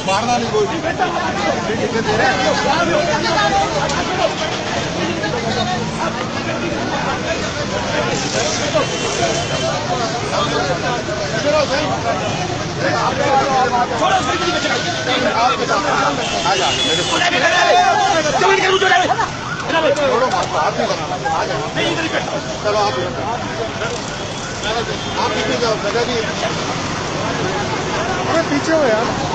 मारना नहीं कोई दे रहे चलो आप पीछे जाओ, जगह भी पीछे हो यार।